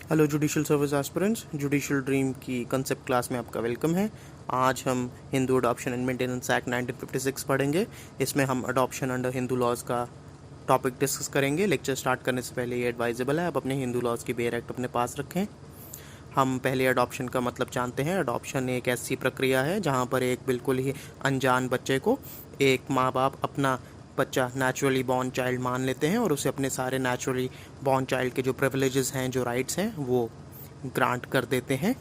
Hello judicial service aspirants, judicial dream की concept class में आपका वेलकम है। आज हम Hindu adoption and maintenance act 1956 पढ़ेंगे। इसमें हम अडॉप्शन अंडर हिंदू लॉज का टॉपिक डिस्कस करेंगे। लेक्चर स्टार्ट करने से पहले ये एडवाइजेबल है आप अपने हिंदू लॉज की बेयर एक्ट अपने पास रखें। हम पहले अडॉप्शन का मतलब जानते हैं। अडॉप्शन एक ऐसी प्रक्रिया है जहाँ पर एक बिल्कुल ही अनजान बच्चे को एक माँ बाप अपना बच्चा नेचुरली बॉर्न चाइल्ड मान लेते हैं और उसे अपने सारे नेचुरली बॉर्न चाइल्ड के जो प्रिविलेजेस हैं, जो राइट्स हैं, वो ग्रांट कर देते हैं।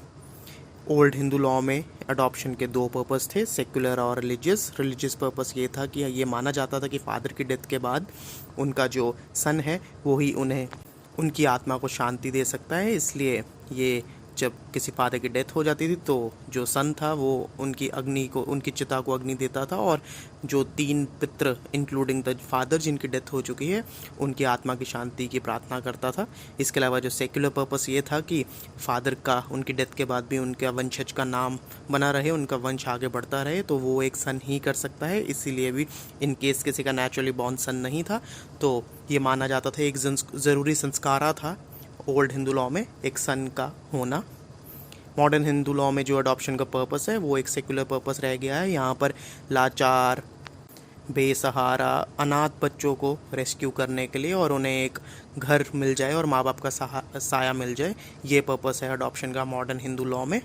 ओल्ड हिंदू लॉ में अडॉप्शन के दो पर्पस थे, सेक्युलर और रिलीजियस। रिलीजियस पर्पस ये था कि ये माना जाता था कि फादर की डेथ के बाद उनका जो सन है वो ही उन्हें उनकी आत्मा को शांति दे सकता है। इसलिए ये जब किसी फादर की डेथ हो जाती थी तो जो सन था वो उनकी चिता को अग्नि देता था और जो तीन पितृ इंक्लूडिंग द फादर जिनकी डेथ हो चुकी है उनकी आत्मा की शांति की प्रार्थना करता था। इसके अलावा जो सेक्युलर पर्पस ये था कि फादर का उनकी डेथ के बाद भी उनका वंशज का नाम बना रहे, उनका वंश आगे बढ़ता रहे, तो वो एक सन ही कर सकता है। इसीलिए भी इन केस किसी का नेचुरली बॉर्न सन नहीं था तो ये माना जाता था, एक ज़रूरी संस्कारा था ओल्ड हिंदू लॉ में एक सन का होना। मॉडर्न हिंदू लॉ में जो अडॉप्शन का पर्पस है वो एक सेक्युलर पर्पस रह गया है। यहाँ पर लाचार, बेसहारा, अनाथ बच्चों को रेस्क्यू करने के लिए और उन्हें एक घर मिल जाए और माँ बाप का साया मिल जाए, ये पर्पस है अडॉप्शन का मॉडर्न हिंदू लॉ में।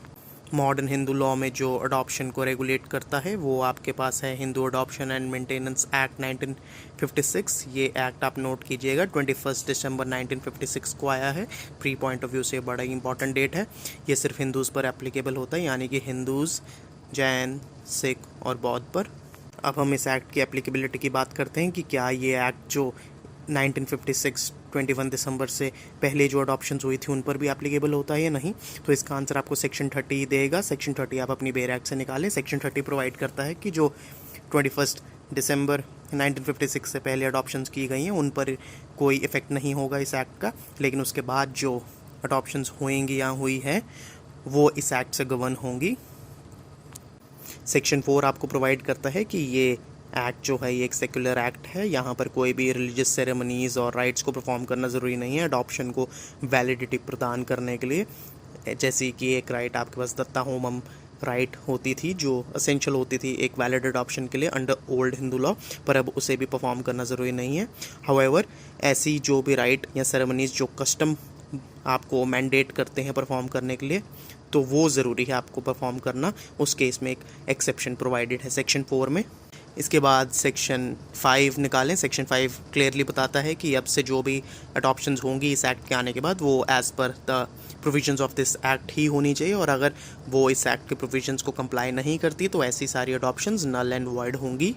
मॉडर्न हिंदू लॉ में जो अडॉप्शन को रेगुलेट करता है वो आपके पास है Hindu adoption and maintenance act 1956। ये एक्ट आप नोट कीजिएगा, 21 दिसंबर 1956 को आया है। प्री पॉइंट ऑफ व्यू से बड़ा ही इंपॉर्टेंट डेट है। ये सिर्फ हिंदूज़ पर एप्लीकेबल होता है, यानी कि हिंदूज़, जैन, सिख और बौद्ध पर। अब हम इस एक्ट की एप्लीकेबिलिटी की बात करते हैं कि क्या ये एक्ट जो 1956 21 दिसंबर से पहले जो अडॉप्शंस हुई थी उन पर भी एप्लीकेबल होता है या नहीं। तो इसका आंसर आपको सेक्शन 30 देगा। सेक्शन 30 आप अपनी बेयर एक्ट से निकालें। सेक्शन 30 प्रोवाइड करता है कि जो 21 दिसंबर 1956 से पहले अडॉप्शंस की गई हैं उन पर कोई इफ़ेक्ट नहीं होगा इस एक्ट का, लेकिन उसके बाद जो अडॉप्शंस होएंगी या हुई है वो इस एक्ट से गवर्न होंगी। सेक्शन 4 आपको प्रोवाइड करता है कि ये एक्ट जो है ये एक सेक्युलर एक्ट है। यहाँ पर कोई भी रिलीजियस सेरेमनीज़ और राइट्स को परफॉर्म करना ज़रूरी नहीं है अडॉप्शन को वैलिडिटी प्रदान करने के लिए। जैसे कि एक राइट आपके पास दत्ता होमम राइट होती थी जो असेंशियल होती थी एक वैलिड अडॉप्शन के लिए अंडर ओल्ड हिंदू लॉ, पर अब उसे भी परफॉर्म करना ज़रूरी नहीं है। हाउएवर ऐसी जो भी राइट या सेरेमनीज़ जो कस्टम आपको मैंडेट करते हैं परफॉर्म करने के लिए तो वो ज़रूरी है आपको परफॉर्म करना। उस केस में एक एक्सेप्शन प्रोवाइडेड है सेक्शन 4 में। इसके बाद सेक्शन 5 निकालें। सेक्शन 5 क्लियरली बताता है कि अब से जो भी अडॉप्शंस होंगी इस एक्ट के आने के बाद वो as per the provisions of this act ही होनी चाहिए, और अगर वो इस एक्ट के प्रोविजंस को कंप्लाई नहीं करती तो ऐसी सारी अडॉप्शंस नल एंड वॉइड होंगी।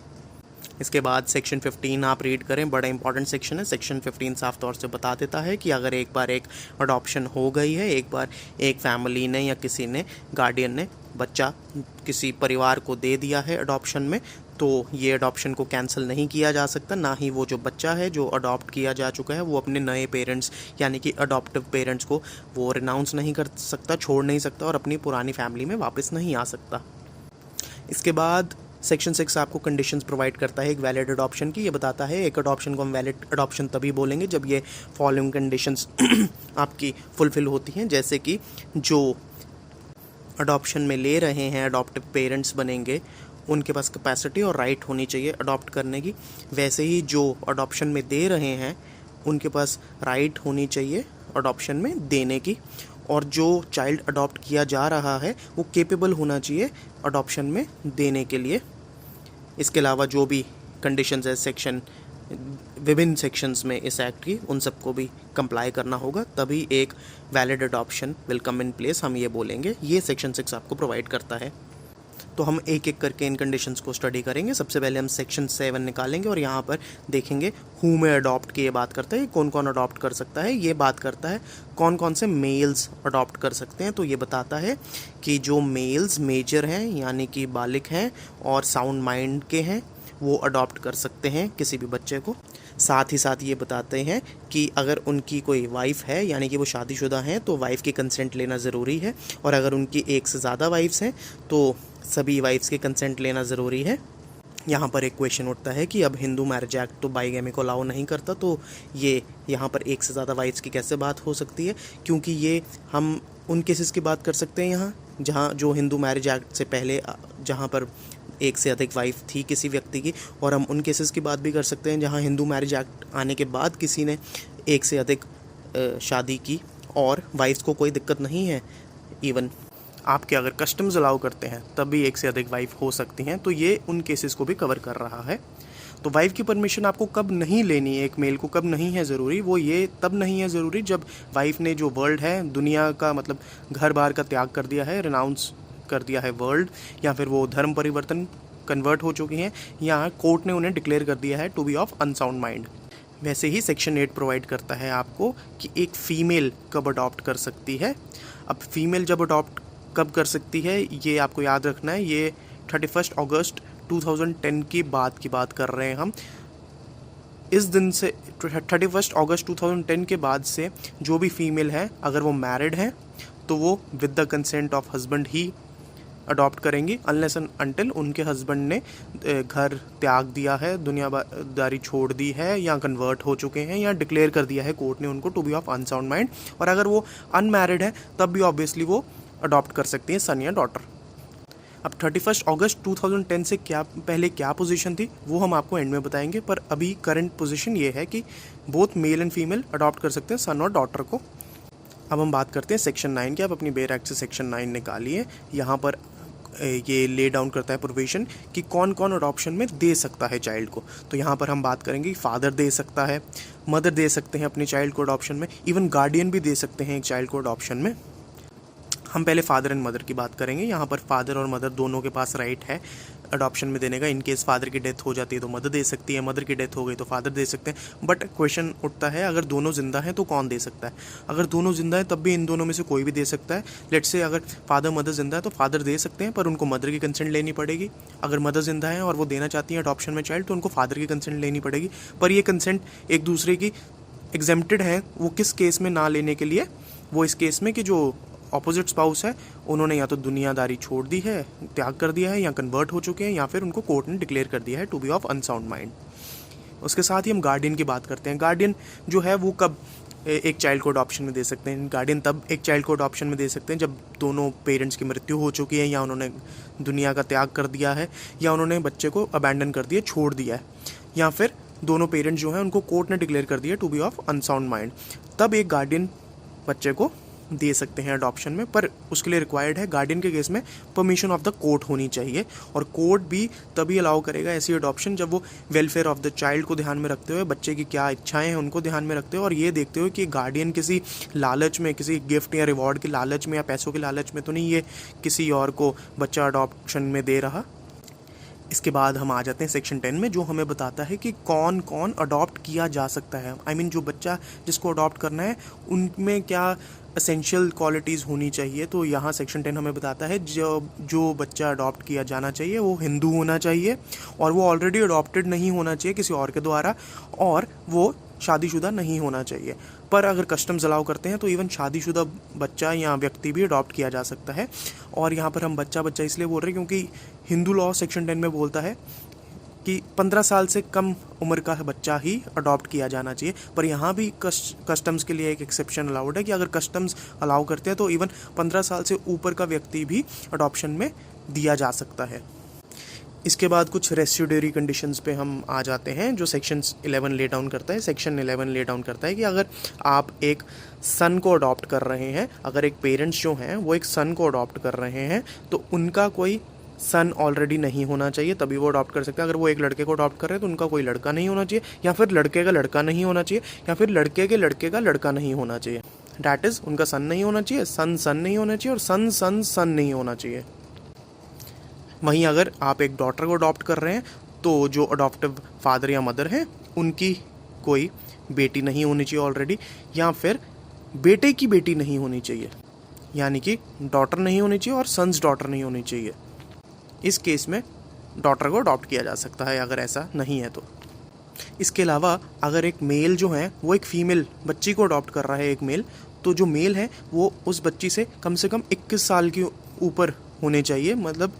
इसके बाद सेक्शन 15 आप रीड करें, बड़ा इंपॉर्टेंट सेक्शन है। सेक्शन 15 साफ तौर से बता देता है कि अगर एक बार एक अडॉप्शन हो गई है, एक बार एक फैमिली ने या किसी ने गार्डियन ने बच्चा किसी परिवार को दे दिया है अडॉप्शन में, तो ये अडॉप्शन को कैंसिल नहीं किया जा सकता। ना ही वो जो बच्चा है जो अडॉप्ट किया जा चुका है वो अपने नए पेरेंट्स यानी कि अडॉप्टिव पेरेंट्स को वो रिनाउंस नहीं कर सकता, छोड़ नहीं सकता और अपनी पुरानी फैमिली में वापस नहीं आ सकता। इसके बाद सेक्शन 6 आपको कंडीशंस प्रोवाइड करता है एक वैलिड अडॉप्शन की। ये बताता है एक अडॉप्शन को हम वैलिड अडॉप्शन तभी बोलेंगे जब ये फॉलोइंग कंडीशंस आपकी फुलफिल होती हैं, जैसे कि जो अडॉप्शन में ले रहे हैं अडॉप्टिव पेरेंट्स बनेंगे उनके पास कैपेसिटी और राइट होनी चाहिए अडॉप्ट करने की। वैसे ही जो अडॉप्शन में दे रहे हैं उनके पास राइट होनी चाहिए अडॉप्शन में देने की, और जो चाइल्ड अडॉप्ट किया जा रहा है वो केपेबल होना चाहिए अडॉप्शन में देने के लिए। इसके अलावा जो भी कंडीशंस है सेक्शन विभिन्न सेक्शंस में इस एक्ट की उन सबको भी कंप्लाई करना होगा, तभी एक valid adoption will come in place, हम ये बोलेंगे। ये सेक्शन 6 आपको प्रोवाइड करता है। तो हम एक एक करके इन कंडीशंस को स्टडी करेंगे। सबसे पहले हम सेक्शन 7 निकालेंगे और यहाँ पर देखेंगे हु में अडॉप्ट की ये बात करता है, कौन कौन अडॉप्ट कर सकता है। ये बात करता है कौन कौन से मेल्स अडॉप्ट कर सकते हैं। तो ये बताता है कि जो मेल्स मेजर हैं यानी कि बालिग हैं और साउंड माइंड के हैं वो अडॉप्ट कर सकते हैं किसी भी बच्चे को। साथ ही साथ ये बताते हैं कि अगर उनकी कोई वाइफ है यानी कि वो शादीशुदा हैं तो वाइफ की कंसेंट लेना ज़रूरी है, और अगर उनकी एक से ज़्यादा वाइफ्स हैं तो सभी वाइफ्स के कंसेंट लेना ज़रूरी है। यहाँ पर एक क्वेश्चन उठता है कि अब हिंदू मैरिज एक्ट तो बाईगैमी को अलाउ नहीं करता, तो ये यहाँ पर एक से ज़्यादा वाइफ्स की कैसे बात हो सकती है? क्योंकि ये हम उन केसेस की बात कर सकते हैं यहाँ जहाँ जो हिंदू मैरिज एक्ट से पहले जहाँ पर एक से अधिक वाइफ थी किसी व्यक्ति की, और हम उन केसेस की बात भी कर सकते हैं जहाँ हिंदू मैरिज एक्ट आने के बाद किसी ने एक से अधिक शादी की और वाइफ्स को कोई दिक्कत नहीं है। इवन आपके अगर कस्टम्स अलाउ करते हैं तब भी एक से अधिक वाइफ हो सकती हैं, तो ये उन केसेस को भी कवर कर रहा है। तो वाइफ की परमिशन आपको कब नहीं लेनी है, एक मेल को कब नहीं है ज़रूरी, वो ये तब नहीं है ज़रूरी जब वाइफ ने जो वर्ल्ड है, दुनिया का मतलब घर बार का त्याग कर दिया है, रिनाउंस कर दिया है वर्ल्ड, या फिर वो धर्म परिवर्तन कन्वर्ट हो चुकी हैं, या कोर्ट ने उन्हें डिक्लेयर कर दिया है to be of unsound mind. वैसे ही सेक्शन 8 प्रोवाइड करता है आपको कि एक फ़ीमेल कब अडॉप्ट कर सकती है। अब फीमेल जब अडॉप्ट कब कर सकती है ये आपको याद रखना है। ये 31 अगस्त 2010 की बात कर रहे हैं हम। इस दिन से 31 अगस्त 2010 के बाद से जो भी फीमेल है, अगर वो मैरिड है तो वो with the consent of husband he adopt करेंगी, अनलेस एंड अनटिल उनके हस्बैंड ने घर त्याग दिया है, दुनियादारी छोड़ दी है, या कन्वर्ट हो चुके हैं, या डिक्लेयर कर दिया है कोर्ट ने उनको to be of unsound mind. और अगर वो अनमैरिड है तब भी ऑब्वियसली वो अडॉप्ट कर सकती हैं सन या डॉटर। अब 31 अगस्त 2010 से पहले क्या पोजीशन थी वो हम आपको एंड में बताएंगे, पर अभी करंट पोजीशन ये है कि both male and female adopt कर सकते हैं सन और डॉटर को। अब हम बात करते हैं सेक्शन 9 की। आप अपनी बेयर एक्ट से सेक्शन 9 निकालिए। यहाँ पर ये ले डाउन करता है प्रोविजन कि कौन कौन अडॉप्शन में दे सकता है चाइल्ड को। तो यहाँ पर हम बात करेंगे फादर दे सकता है, मदर दे सकते हैं अपने चाइल्ड को अडॉप्शन में, इवन गार्डियन भी दे सकते हैं एक चाइल्ड को अडॉप्शन में। हम पहले फादर एंड मदर की बात करेंगे। यहाँ पर फादर और मदर दोनों के पास राइट है अडॉप्शन में देने का। इन केस फादर की डेथ हो जाती है तो मदर दे सकती है, मदर की डेथ हो गई तो फादर दे सकते हैं। बट क्वेश्चन उठता है अगर दोनों जिंदा हैं तो कौन दे सकता है? अगर दोनों जिंदा हैं तब भी इन दोनों में से कोई भी दे सकता है। लेट्स से अगर फादर मदर जिंदा है तो फादर दे सकते हैं, पर उनको मदर की कंसेंट लेनी पड़ेगी। अगर मदर जिंदा है और वो देना चाहती है अडॉप्शन में चाइल्ड तो उनको फादर की कंसेंट लेनी पड़ेगी। पर ये कंसेंट एक दूसरे की एग्जेम्प्टेड है। वो किस केस में ना लेने के लिए? वो इस केस में कि जो ऑपोजिट स्पाउस है उन्होंने या तो दुनियादारी छोड़ दी है, त्याग कर दिया है, या कन्वर्ट हो चुके हैं, या फिर उनको कोर्ट ने डिक्लेयर कर दिया है to be of unsound mind. उसके साथ ही हम गार्डियन की बात करते हैं। गार्डियन जो है वो कब एक चाइल्ड को अडॉप्शन में दे सकते हैं? गार्डियन तब एक चाइल्ड को अडॉप्शन में दे सकते हैं जब दोनों पेरेंट्स की मृत्यु हो चुकी है, या उन्होंने दुनिया का त्याग कर दिया है, या उन्होंने बच्चे को अबैंडन कर दिया, छोड़ दिया है, या फिर दोनों पेरेंट्स जो हैं उनको कोर्ट ने डिक्लेयर कर दिया to be of unsound mind. तब एक गार्डियन बच्चे को दे सकते हैं अडॉप्शन में, पर उसके लिए रिक्वायर्ड है गार्डियन के केस में परमिशन ऑफ द कोर्ट होनी चाहिए। और कोर्ट भी तभी अलाउ करेगा ऐसी अडॉप्शन जब वो वेलफेयर ऑफ द चाइल्ड को ध्यान में रखते हुए, बच्चे की क्या इच्छाएं हैं उनको ध्यान में रखते हुए, और ये देखते हुए कि गार्डियन किसी लालच में, किसी गिफ्ट या रिवॉर्ड के लालच में या पैसों के लालच में तो नहीं ये किसी और को बच्चा अडॉप्शन में दे रहा। इसके बाद हम आ जाते हैं सेक्शन 10 में, जो हमें बताता है कि कौन कौन अडॉप्ट किया जा सकता है। आई मीन जो बच्चा जिसको अडॉप्ट करना है उनमें क्या एसेंशियल क्वालिटीज़ होनी चाहिए। तो यहाँ सेक्शन 10 हमें बताता है जो बच्चा अडॉप्ट किया जाना चाहिए वो हिंदू होना चाहिए, और वो ऑलरेडी अडॉप्टेड नहीं होना चाहिए किसी और के द्वारा, और वो शादीशुदा नहीं होना चाहिए। पर अगर कस्टम्स अलाउ करते हैं तो इवन शादीशुदा बच्चा या व्यक्ति भी अडॉप्ट किया जा सकता है। और यहाँ पर हम बच्चा बच्चा इसलिए बोल रहे हैं क्योंकि हिंदू लॉ सेक्शन 10 में बोलता है कि 15 साल से कम उम्र का बच्चा ही अडॉप्ट किया जाना चाहिए। पर यहाँ भी कस्टम्स के लिए एक एक्सेप्शन अलाउड है कि अगर कस्टम्स अलाउ करते हैं तो इवन 15 साल से ऊपर का व्यक्ति भी अडॉप्शन में दिया जा सकता है। इसके बाद कुछ रेसिड्यूरी कंडीशंस पे हम आ जाते हैं जो सेक्शन 11 ले डाउन करता है। सेक्शन 11 ले डाउन करता है कि अगर आप एक सन को अडॉप्ट कर रहे हैं, अगर एक पेरेंट्स जो हैं वो एक सन को अडॉप्ट कर रहे हैं, तो उनका कोई सन ऑलरेडी नहीं होना चाहिए तभी वो अडॉप्ट कर सकते हैं। अगर वो एक लड़के को अडॉप्ट कर रहे हैं तो उनका कोई लड़का नहीं होना चाहिए, या फिर लड़के का लड़का नहीं होना चाहिए, या फिर लड़के के लड़के का लड़का नहीं होना चाहिए। डैट इज़ उनका सन नहीं होना चाहिए, सन सन नहीं होना चाहिए, और सन सन सन नहीं होना चाहिए। वहीं अगर आप एक डॉटर को अडॉप्ट कर रहे हैं तो जो अडॉप्टिव फादर या मदर हैं उनकी कोई बेटी नहीं होनी चाहिए ऑलरेडी, या फिर बेटे की बेटी नहीं होनी चाहिए, यानी कि डॉटर नहीं होनी चाहिए और सन्स डॉटर नहीं होनी चाहिए। इस केस में डॉटर को अडॉप्ट किया जा सकता है अगर ऐसा नहीं है तो। इसके अलावा अगर एक मेल जो है वो एक फीमेल बच्ची को अडॉप्ट कर रहा है, एक मेल, तो जो मेल है वो उस बच्ची से कम 21 साल के ऊपर होने चाहिए। मतलब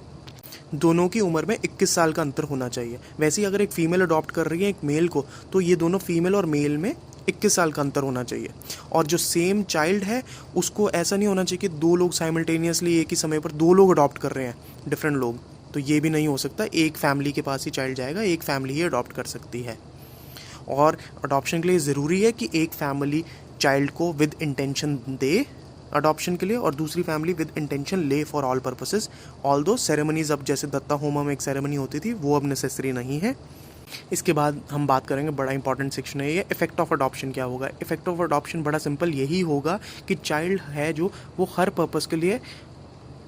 दोनों की उम्र में 21 साल का अंतर होना चाहिए। वैसे ही अगर एक फ़ीमेल अडॉप्ट कर रही है एक मेल को, तो ये दोनों फीमेल और मेल में 21 साल का अंतर होना चाहिए। और जो सेम चाइल्ड है उसको ऐसा नहीं होना चाहिए कि दो लोग साइमल्टेनियसली एक ही समय पर दो लोग अडॉप्ट कर रहे हैं, डिफरेंट लोग, तो ये भी नहीं हो सकता। एक फैमिली के पास ही चाइल्ड जाएगा, एक फैमिली ही अडॉप्ट कर सकती है। और अडॉप्शन के लिए ज़रूरी है कि एक फैमिली चाइल्ड को विद इंटेंशन दे अडॉप्शन के लिए और दूसरी फैमिली विद इंटेंशन ले फॉर ऑल पर्पसेस। ऑल दो सेरेमनीज़ अब जैसे दत्ता होमा में एक सेरेमनी होती थी वो अब नेसेसरी नहीं है। इसके बाद हम बात करेंगे, बड़ा इंपॉर्टेंट सेक्शन है ये, इफेक्ट ऑफ अडॉप्शन क्या होगा। इफेक्ट ऑफ अडॉप्शन बड़ा सिंपल यही होगा कि चाइल्ड है जो वो हर पर्पस के लिए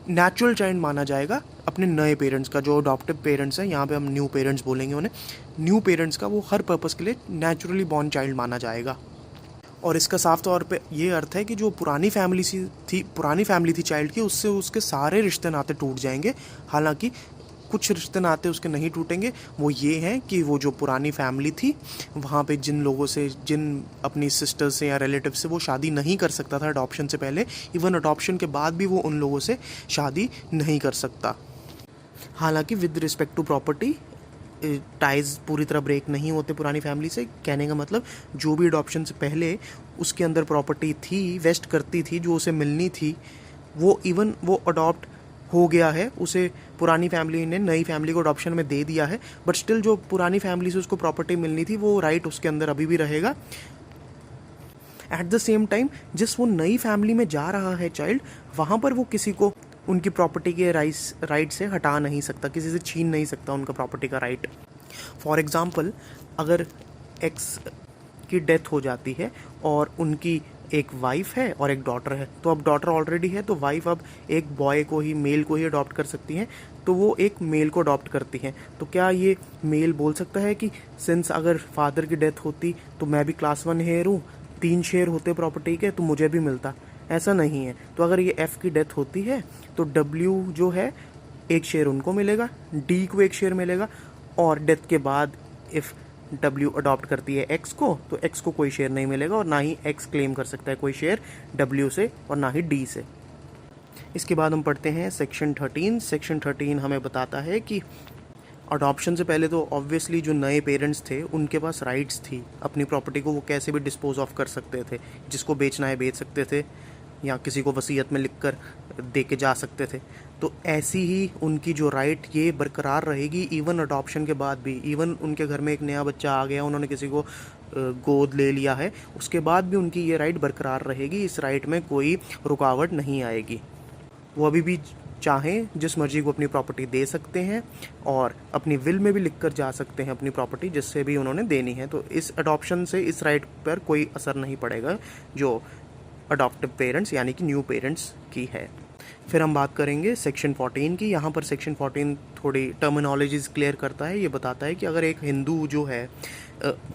नेचुरल चाइल्ड माना जाएगा अपने नए पेरेंट्स का। जो अडॉप्टिव पेरेंट्स हैं, यहाँ पे हम न्यू पेरेंट्स बोलेंगे उन्हें, न्यू पेरेंट्स का वो हर पर्पस के लिए नेचुरली बॉर्न चाइल्ड माना जाएगा। और इसका साफ तौर पे ये अर्थ है कि जो पुरानी फैमिली थी चाइल्ड की, उससे उसके सारे रिश्ते नाते टूट जाएंगे। हालांकि कुछ रिश्ते नाते उसके नहीं टूटेंगे। वो ये हैं कि वो जो पुरानी फैमिली थी वहाँ पे जिन लोगों से, जिन अपनी सिस्टर्स से या रिलेटिव से वो शादी नहीं कर सकता था अडॉप्शन से पहले, इवन अडॉप्शन के बाद भी वो उन लोगों से शादी नहीं कर सकता। हालांकि with respect to property ties पूरी तरह ब्रेक नहीं होते पुरानी फैमिली से। कहने का मतलब जो भी अडॉप्शन से पहले उसके अंदर प्रॉपर्टी थी, वेस्ट करती थी, जो उसे मिलनी थी, वो इवन वो अडॉप्ट हो गया है, उसे पुरानी फैमिली ने नई फैमिली को अडॉप्शन में दे दिया है, बट स्टिल जो पुरानी फैमिली से उसको प्रॉपर्टी मिलनी थी वो राइट उसके अंदर अभी भी रहेगा। एट द सेम टाइम जिस वो नई फैमिली में जा रहा है चाइल्ड, वहाँ पर वो किसी को उनकी प्रॉपर्टी के राइट से हटा नहीं सकता, किसी से छीन नहीं सकता उनका प्रॉपर्टी का राइट। फॉर एग्ज़ाम्पल, अगर एक्स की डेथ हो जाती है और उनकी एक वाइफ है और एक डॉटर है, तो अब डॉटर ऑलरेडी है तो वाइफ अब एक बॉय को ही, मेल को ही अडॉप्ट कर सकती हैं, तो वो एक मेल को अडॉप्ट करती हैं। तो क्या ये मेल बोल सकता है कि सिंस अगर फादर की डेथ होती तो मैं भी क्लास 1 हेयर हूँ, 3 शेयर होते प्रॉपर्टी के तो मुझे भी मिलता? ऐसा नहीं है। तो अगर ये एफ की डेथ होती है तो डब्ल्यू जो है एक शेयर उनको मिलेगा, डी को एक शेयर मिलेगा, और डेथ के बाद इफ़ डब्ल्यू अडॉप्ट करती है एक्स को तो एक्स को कोई शेयर नहीं मिलेगा, और ना ही एक्स क्लेम कर सकता है कोई शेयर डब्ल्यू से और ना ही डी से। इसके बाद हम पढ़ते हैं सेक्शन 13। सेक्शन 13 हमें बताता है कि अडॉप्शन से पहले तो ऑब्वियसली जो नए पेरेंट्स थे उनके पास राइट्स थी अपनी प्रॉपर्टी को, वो कैसे भी डिस्पोज ऑफ कर सकते थे, जिसको बेचना है बेच सकते थे या किसी को वसीयत में लिखकर दे के जा सकते थे। तो ऐसी ही उनकी जो राइट ये बरकरार रहेगी इवन अडॉप्शन के बाद भी। इवन उनके घर में एक नया बच्चा आ गया, उन्होंने किसी को गोद ले लिया है, उसके बाद भी उनकी ये राइट बरकरार रहेगी। इस राइट में कोई रुकावट नहीं आएगी। वो अभी भी चाहें जिस मर्जी को अपनी प्रॉपर्टी दे सकते हैं और अपनी विल में भी लिख कर जा सकते हैं अपनी प्रॉपर्टी जिससे भी उन्होंने देनी है। तो इस अडॉप्शन से इस राइट पर कोई असर नहीं पड़ेगा जो अडॉप्टिव पेरेंट्स यानी कि न्यू पेरेंट्स की है। फिर हम बात करेंगे सेक्शन 14 की। यहाँ पर सेक्शन 14 थोड़ी टर्मिनोलॉजीज क्लियर करता है। ये बताता है कि अगर एक हिंदू जो है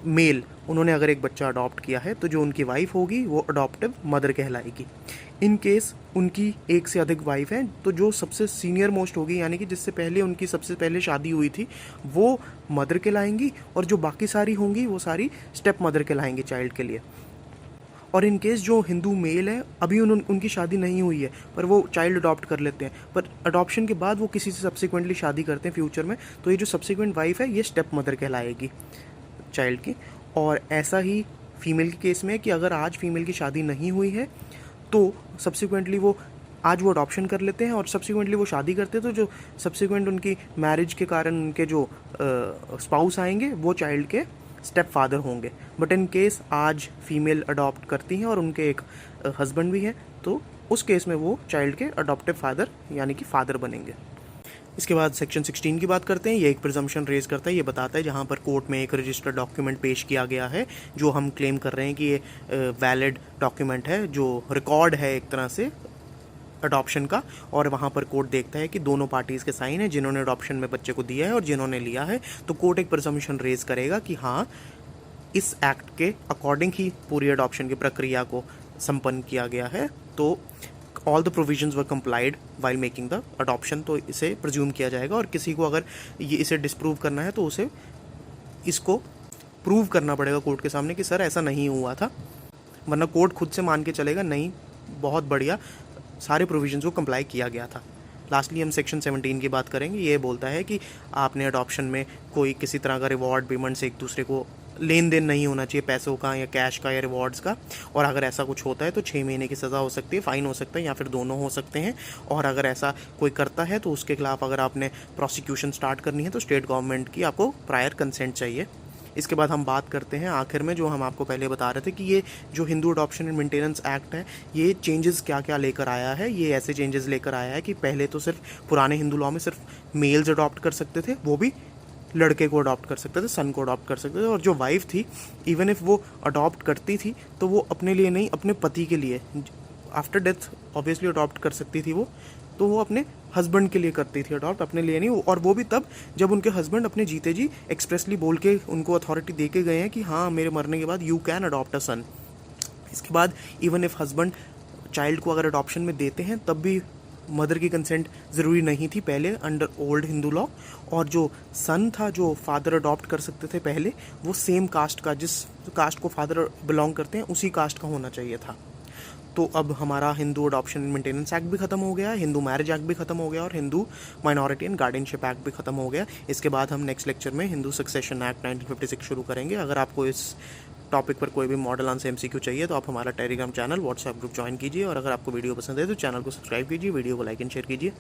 मेल, उन्होंने अगर एक बच्चा अडॉप्ट किया है तो जो उनकी वाइफ होगी वो अडॉप्टिव मदर कहलाएगी। इन केस उनकी एक से अधिक वाइफ हैं तो जो सबसे सीनियर मोस्ट होगी यानी कि जिससे पहले उनकी सबसे पहले शादी हुई थी वो मदर कहलाएंगी, और जो बाकी सारी होंगी वो सारी स्टेप मदर कहलाएंगी चाइल्ड के लिए। और इन केस जो हिंदू मेल है अभी उनकी शादी नहीं हुई है पर वो चाइल्ड अडॉप्ट कर लेते हैं, पर अडॉप्शन के बाद वो किसी से सब्सिक्वेंटली शादी करते हैं फ्यूचर में, तो ये जो सब्सिक्वेंट वाइफ है ये स्टेप मदर कहलाएगी चाइल्ड की। और ऐसा ही फीमेल के केस में कि अगर आज फीमेल की शादी नहीं हुई है तो सब्सिक्वेंटली वो आज वो अडॉप्शन कर लेते हैं और सब्सिक्वेंटली वो शादी करते हैं, तो जो सब्सिक्वेंट उनकी मैरिज के कारण उनके जो स्पाउस आएंगे वो चाइल्ड के स्टेप फादर होंगे। बट इन केस आज फीमेल अडॉप्ट करती हैं और उनके एक हस्बैंड भी हैं तो उस केस में वो चाइल्ड के अडॉप्टिव फादर यानी कि फादर बनेंगे। इसके बाद सेक्शन 16 की बात करते हैं। ये एक प्रिजम्पशन रेज करता है। ये बताता है जहाँ पर कोर्ट में एक रजिस्टर्ड डॉक्यूमेंट पेश किया गया है जो हम क्लेम कर रहे हैं कि ये वैलिड डॉक्यूमेंट है, जो रिकॉर्ड है एक तरह से अडॉप्शन का, और वहाँ पर कोर्ट देखता है कि दोनों पार्टीज़ के साइन है, जिन्होंने अडॉप्शन में बच्चे को दिया है और जिन्होंने लिया है। तो कोर्ट एक प्रिजम्पशन रेज करेगा कि हाँ इस एक्ट के अकॉर्डिंग ही पूरी अडॉप्शन की प्रक्रिया को संपन्न किया गया है, तो all the provisions were complied while making the adoption. तो इसे प्रज्यूम किया जाएगा, और किसी को अगर ये इसे डिस्प्रूव करना है तो उसे इसको प्रूव करना पड़ेगा कोर्ट के सामने कि सर ऐसा नहीं हुआ था, वरना कोर्ट खुद से मान के चलेगा नहीं बहुत बढ़िया सारे प्रोविजंस को कंप्लाई किया गया था। लास्टली हम सेक्शन 17 की बात करेंगे। ये बोलता है कि आपने अडॉप्शन में कोई किसी तरह का रिवॉर्ड पेमेंट से एक दूसरे को लेन देन नहीं होना चाहिए, पैसों का या कैश का या रिवॉर्ड्स का। और अगर ऐसा कुछ होता है तो 6 महीने की सज़ा हो सकती है, फ़ाइन हो सकता है, या फिर दोनों हो सकते हैं। और अगर ऐसा कोई करता है तो उसके खिलाफ अगर आपने प्रोसिक्यूशन स्टार्ट करनी है तो स्टेट गवर्नमेंट की आपको प्रायर कंसेंट चाहिए। इसके बाद हम बात करते हैं आखिर में, जो हम आपको पहले बता रहे थे कि ये जो Hindu adoption and maintenance act है, ये चेंजेस क्या क्या लेकर आया है। ये ऐसे चेंजेस लेकर आया है कि पहले तो सिर्फ पुराने हिंदू लॉ में सिर्फ मेल्स अडॉप्ट कर सकते थे, वो भी लड़के को अडॉप्ट कर सकते थे, सन को अडॉप्ट कर सकते थे। और जो वाइफ थी, इवन इफ़ वो अडॉप्ट करती थी तो वो अपने लिए नहीं, अपने पति के लिए, आफ्टर डेथ ऑब्वियसली अडॉप्ट कर सकती थी वो, तो वो अपने हस्बैंड के लिए करती थी अडॉप्ट, अपने लिए नहीं। और वो भी तब जब उनके हस्बैंड अपने जीते जी एक्सप्रेसली बोल के उनको अथॉरिटी दे के गए हैं कि हाँ मेरे मरने के बाद यू कैन अडॉप्ट अ सन। इसके बाद इवन इफ़ हस्बैंड चाइल्ड को अगर अडॉप्शन में देते हैं तब भी मदर की कंसेंट ज़रूरी नहीं थी पहले अंडर ओल्ड हिंदू लॉ। और जो सन था जो फादर अडॉप्ट कर सकते थे पहले, वो सेम कास्ट का, जिस कास्ट को फादर बिलोंग करते हैं उसी कास्ट का होना चाहिए था। तो अब हमारा Hindu adoption and maintenance act भी खत्म हो गया, हिंदू मैरिज एक्ट भी खत्म हो गया और Hindu minority and guardianship act भी खत्म हो गया। इसके बाद हम नेक्स्ट लेक्चर में हिंदू सक्सेशन एक्ट 1956 शुरू करेंगे। अगर आपको इस टॉपिक पर कोई भी मॉडल आंसर MCQ चाहिए तो आप हमारा Telegram channel, WhatsApp group join कीजिए। और अगर आपको वीडियो पसंद है तो चैनल को सब्सक्राइब कीजिए, वीडियो को लाइक एंड शेयर कीजिए।